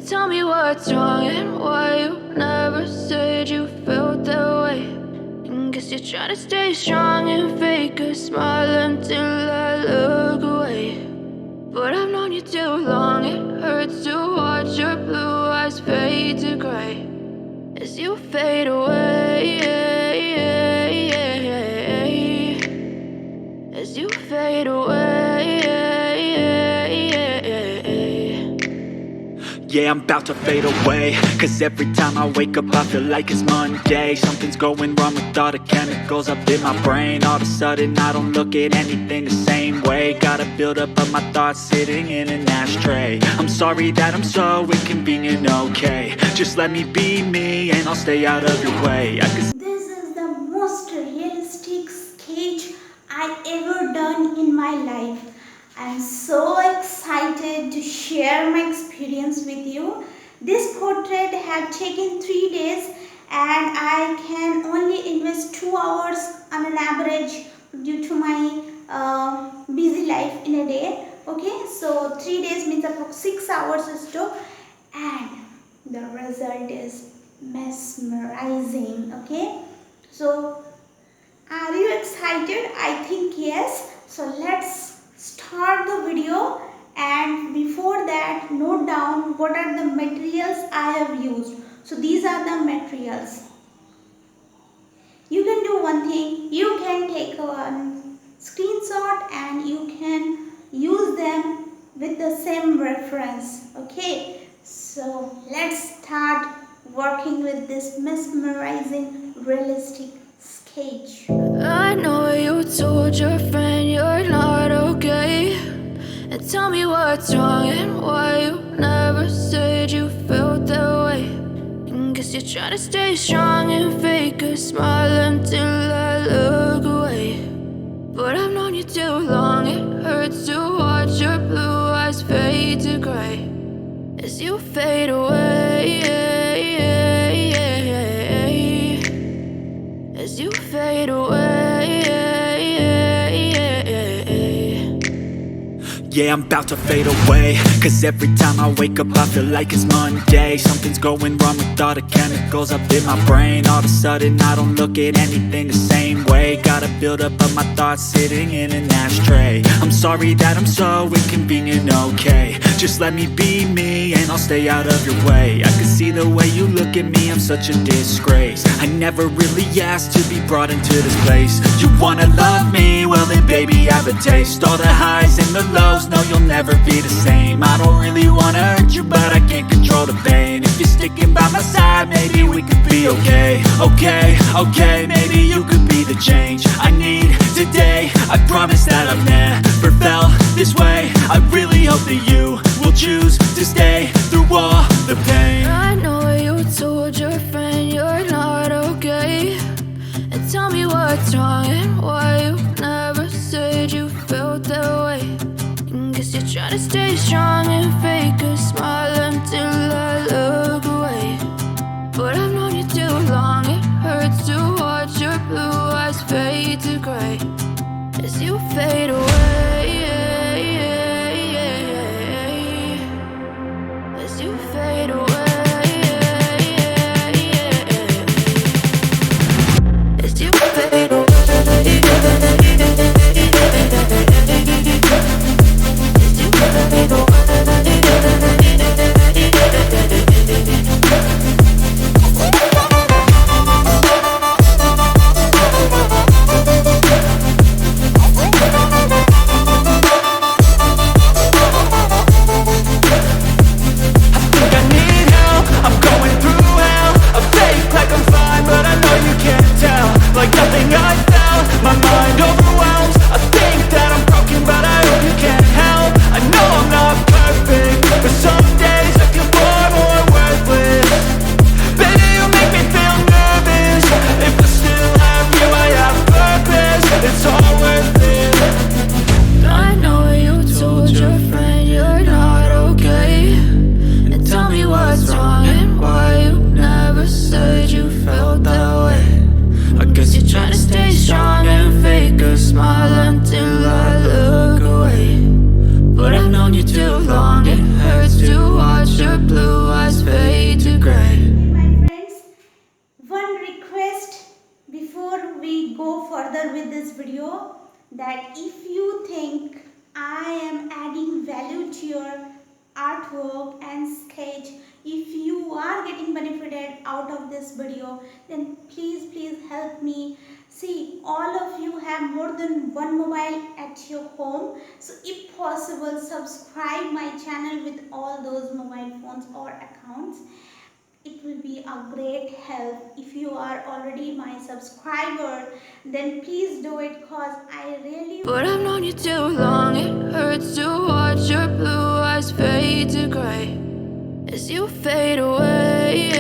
Tell me what's wrong and why you never said you felt that way. And guess you're trying to stay strong and fake a smile until I look away. But I've known you too long, it hurts to watch your blue eyes fade to gray as you fade away, as you fade away. Yeah, I'm about to fade away, cause every time I wake up I feel like it's Monday. Something's going wrong with all the chemicals up in my brain. All of a sudden I don't look at anything the same way. Got a buildup of my thoughts sitting in an ashtray. I'm sorry that I'm so inconvenient, okay. Just let me be me and I'll stay out of your way. This is the most realistic sketch I ever done in my life. I'm so excited to share my experience with you. This portrait had taken 3 days and I can only invest 2 hours on an average due to my busy life in a day. Okay, so 3 days means about 6 hours or so, and the result is mesmerizing. Okay, so are you excited? I think yes. So let's start the video, and before that note down what are the materials I have used. So these are the materials. You can do one thing, you can take a screenshot and you can use them with the same reference. Okay, so let's start working with this mesmerizing realistic sketch. I know you told your friend you're not okay, and tell me what's wrong and why you never said you felt that way. And guess you're trying to stay strong and fake a smile until I look away. But I've known you too long, it hurts to watch your blue eyes fade to gray as you fade away, as you fade away. Yeah, I'm about to fade away, cause every time I wake up I feel like it's Monday. Something's going wrong with all the chemicals up in my brain. All of a sudden I don't look at anything the same way. Got a buildup of my thoughts sitting in an ashtray. I'm sorry that I'm so inconvenient, okay. Just let me be me and I'll stay out of your way. I can see the way you look at me, I'm such a disgrace. I never really asked to be brought into this place. You wanna love me? Well then baby have a taste. All the highs and the lows, no, you'll never be the same. I don't really wanna hurt you, but I can't control the pain. If you're sticking by my side, maybe we could be okay. Okay, maybe you could be the change I need today. I promise that I've never felt this way. I really hope that you will choose to stay through all the pain. I know you told your friend you're not okay, and tell me what's wrong and why you never said you felt that way. Guess you're trying to stay strong and fake a smile until I look away. But I've known you too long, it hurts to watch your blue eyes fade to gray as you fade away, as you fade away, as you fade away. Too long, it hurts to watch your blue eyes we go further with this video, that if you think I am adding value to your artwork and sketch, if you are getting benefited out of this video, then please help me. See, all of you have more than one mobile at your home, so if possible subscribe my channel with all those mobile phones or accounts. It will be a great help. If you are already my subscriber, then please do it, cause I really. But I've known you too long, it hurts to watch your blue eyes fade to gray as you fade away,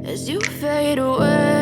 as you fade away.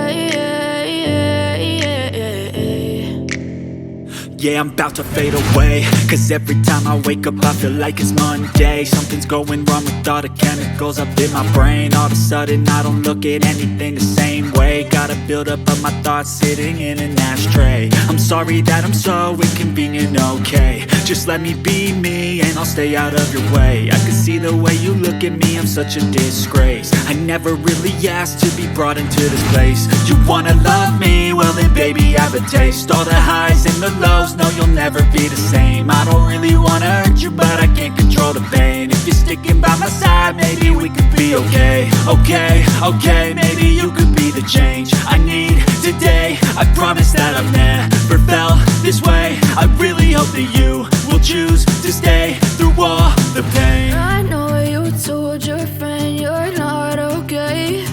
Yeah, I'm about to fade away, cause every time I wake up I feel like it's Monday. Something's going wrong with all the chemicals up in my brain. All of a sudden I don't look at anything the same way. Gotta build up of my thoughts sitting in an ashtray. I'm sorry that I'm so inconvenient, okay. Just let me be me and I'll stay out of your way. I can see the way you look at me, I'm such a disgrace. I never really asked to be brought into this place. You wanna love me? Well then baby have a taste. All the highs and the lows, no, you'll never be the same. I don't really wanna hurt you, but I can't control the pain. If you're sticking by my side, maybe we could be okay. Okay, maybe you could be the change I need today. I promise that I've never felt this way. I really hope that you will choose to stay through all the pain. I know you told your friend you're not okay,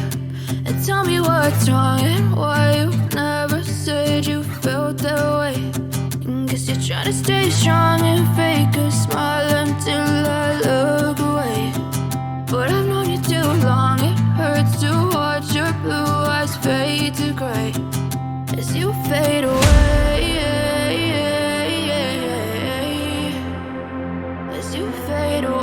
and tell me what's wrong and why you never said you felt that way. Guess you're trying to stay strong and fake a smile until I look away. But I've known you too long, it hurts to watch your blue eyes fade to gray as you fade away, as you fade away,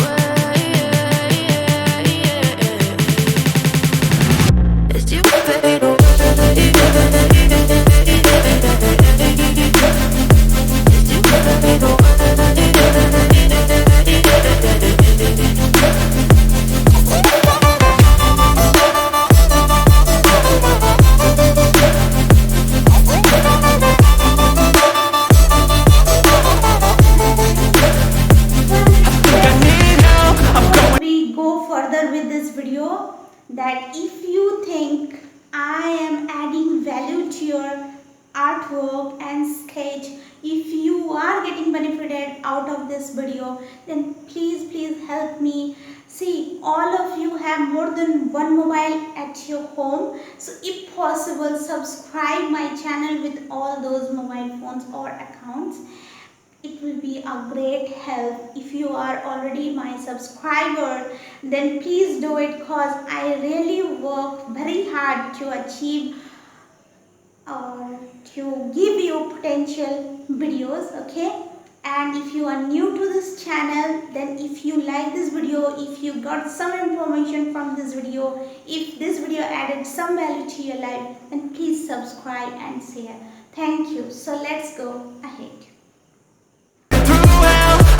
as you fade away. We go further with this video, that if you think I am adding value to your artwork and sketch, if you are getting benefited out of this video, then please help me. See, all of you have more than one mobile at your home, so if possible subscribe my channel with all those mobile phones or accounts. It will be a great help. If you are already my subscriber, then please do it, cause I really work very hard to achieve or to give you potential videos, okay? And if you are new to this channel, then if you like this video, if you got some information from this video, if this video added some value to your life, then please subscribe and share. Thank you. So let's go ahead.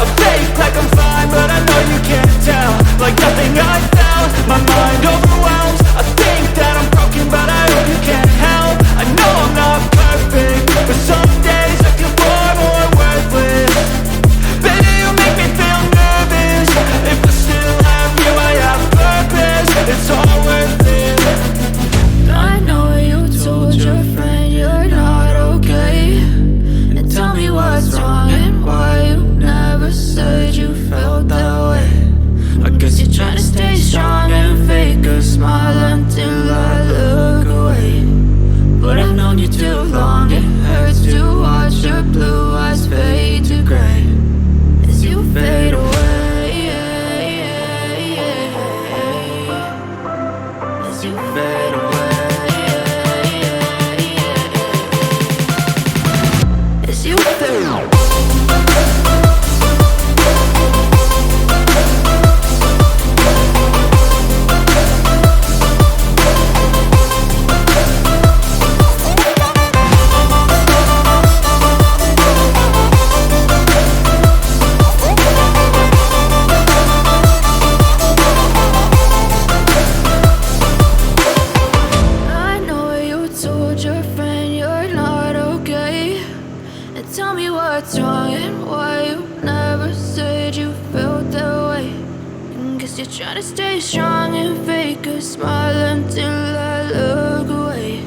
I fake like I'm fine, but I know you can't tell. Like nothing I felt, my mind overwhelms. I think that I'm broken, but I hope you can't help. I know I'm not perfect, but some days I feel far more worthless. Baby, you make me feel nervous. If I still have you, I have purpose. It's all worth it. I know you told your friend you're not okay, and tell me what's wrong and why you never said you felt that way. I guess you're trying to stay strong and fake a smile until I look away. But I've known you too long, it hurts to watch your blue eyes fade to gray as you fade away, as you fade away, as you fade away. to stay strong and fake a smile until I look away.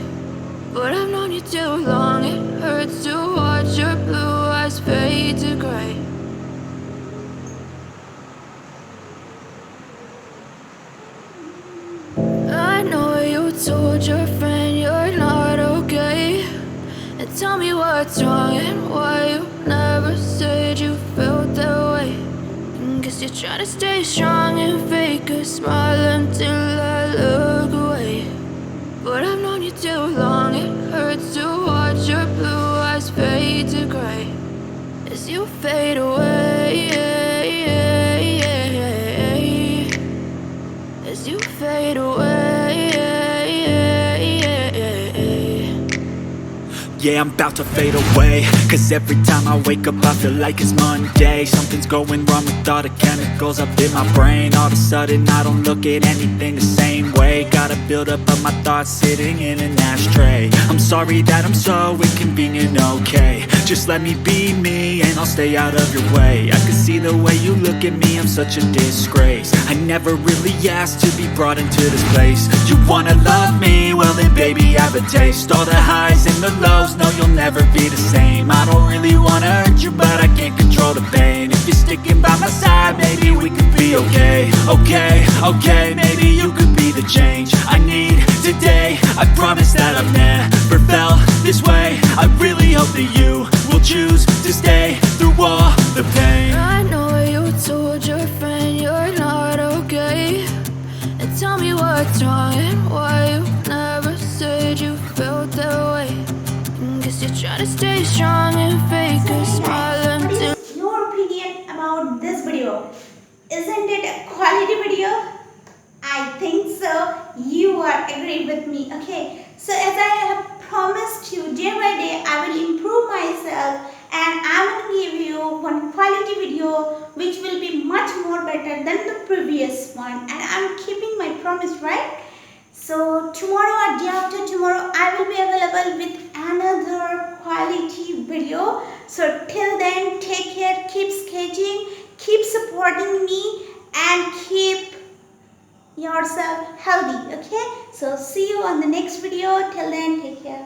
But I've known you too long, it hurts to watch your blue eyes fade to gray. I know you told your friend you're not okay, and tell me what's wrong and why you never said you felt that way. Guess you're trying to stay strong and fake a smile until I look away. But I've known you too long, it hurts to watch your blue eyes fade to gray as you fade away, as you fade away. Yeah, I'm about to fade away, cause every time I wake up I feel like it's Monday. Something's going wrong with all the chemicals up in my brain. All of a sudden I don't look at anything the same way. Got a buildup of my thoughts sitting in an ashtray. I'm sorry that I'm so inconvenient, okay. Just let me be me and I'll stay out of your way. I can see the way you look at me, I'm such a disgrace. I never really asked to be brought into this place. You wanna love me? Well then baby have a taste. All the highs and the lows, no you'll never be the same. I don't really wanna hurt you but I can't control the pain. If you're sticking by my side maybe we could be okay. Okay, maybe you could be the change I need today. I promise that I've never felt this way. I really hope that you will choose to stay through all the pain. I know you told your friend you're not okay, and tell me what's wrong and why you never said you felt that way. Guess you're trying to stay strong and fake a smile What until is your opinion about this video? Isn't it a quality video? I think so. You are agree with me, okay? So as I have promised you, day by day I will improve myself and I will give you one quality video which will be much more better than the previous one, and I'm keeping my promise, right? So tomorrow or day after tomorrow I will be available with another quality video. So till then, take care, keep sketching, keep supporting me and keep yourself healthy, okay? So see you on the next video. Till then, take care.